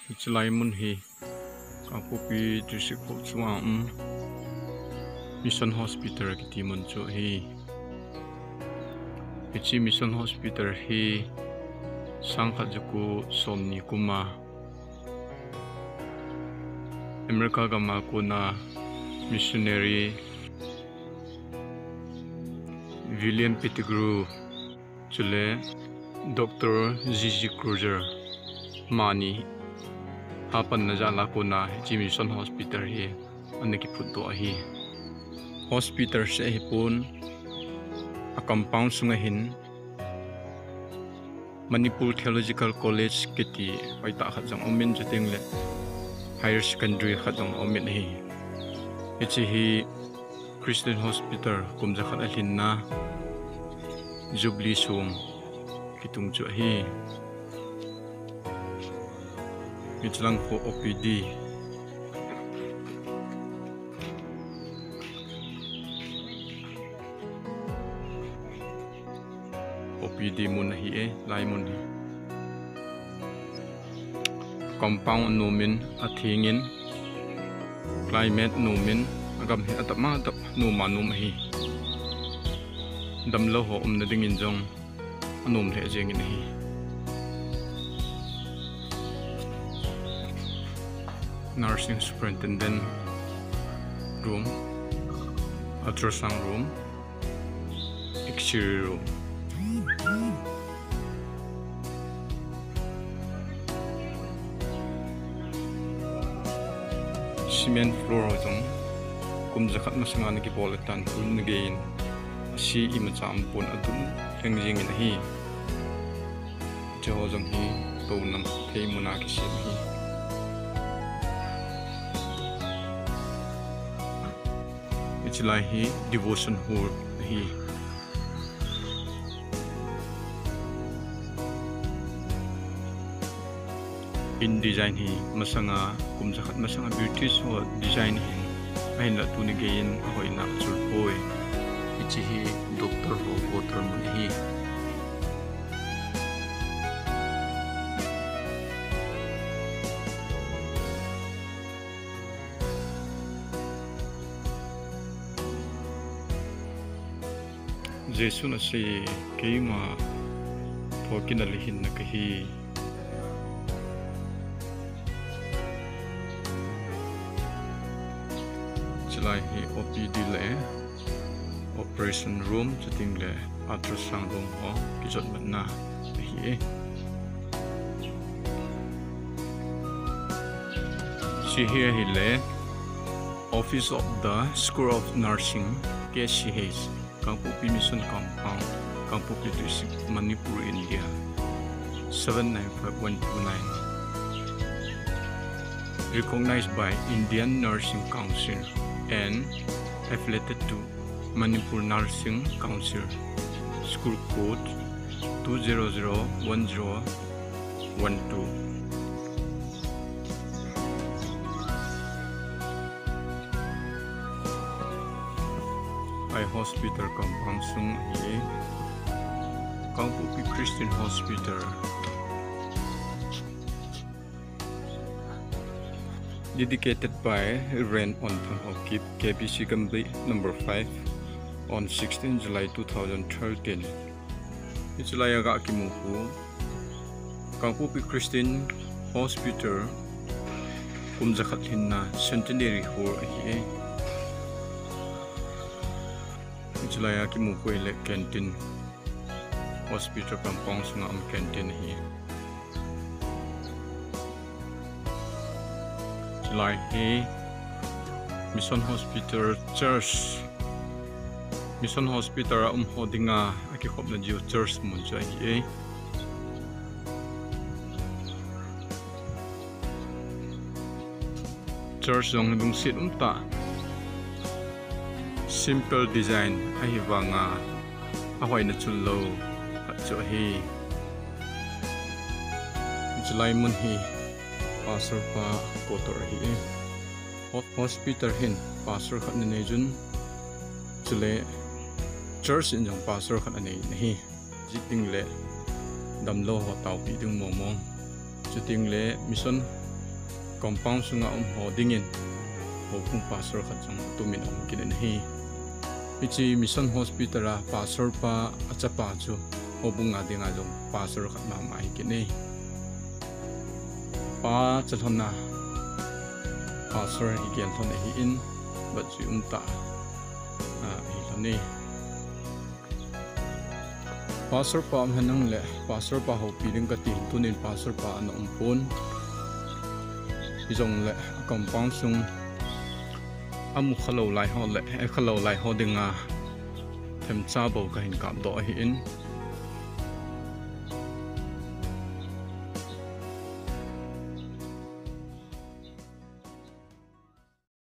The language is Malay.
Ichilai mun hi Kangpokpi district ho chuang mission hospital kiti mun chu hi ichi mission hospital hi sangkha juku somni kuma America gama kuna missionary William Pettigrew chule Dr. Gigi Cruiser mani hapan na jala kuna ichi mission hospital hi aniki phuto hi hospital se hi pun a compound sunga hin Manipur Theological College kiti paita khajang omin jating le higher secondary khajang omin hi ichi hi Christian Hospital kumja khat alhin na Jubilee sum kitung chu hi Mitlang po OPD OPD muna hi lai mun hi compound numin athingin climate numin agam hi atama tap numa num hi damlo ho na dingin jong anum the jengin hi nursing superintendent room, ultrasound room, X-ray room. Cement floor jong kumjakat masanga niki poletan pun gain si imacham pun adun hengjing in hi jo jong hi to nam thei muna ki sim hi Ichilai hi devotion hall hi in design hi masanga kumjakhat masanga beauty so design hi ahin la tuni gain ahoi na chul poi ichi hi doctor ho water mun hi Jesu na si keima thokin alihin na kahi chilai hi OPD le operation room chating le ultrasound room ho kijot manna hi si here hi le office of the School of Nursing KCH Kangpokpi Mission Compound, Kangpokpi District, Manipur, India 795129. Recognized by Indian Nursing Council and affiliated to Manipur Nursing Council. School code 2001012. Hospital compound sung hi Kangpokpi Christian Hospital dedicated by Reverend on Kangpokpi KBC Gambli number 5 on 16 July 2013 Ichilai aga kimuhu Kangpokpi Christian Hospital kumjakhat hinna centenary hall hi Ichilaya ki mukoi le canteen hospital compound sunga canteen hi Ichilai hi mission hospital church mission hospital hodinga aki khopna jiu church mun cha hi church jong dung sit ta simple design ahi wanga ahoi na chullo acho hi July mun hi pastor pa kotor hi hospital hin pastor khat ne jun chule church in jong pastor khat ne hi jiting le damlo ho tau pi dung momong chuting le mission compound sunga ho dingin ho kung pastor khat jang tumin kinin hi ichi mission hospital a pastor pa achapa chu obunga dinga jong pastor khat ma mai kini pa chalhona pastor higian thon hi in bat chi umta hi thoni pastor pa hanang le pastor pa ho piling ka tin tunin pastor pa an umpon izong le compound sung amu khalo lai ho le khalo lai ho dinga them cha bo ka hin kam do hi in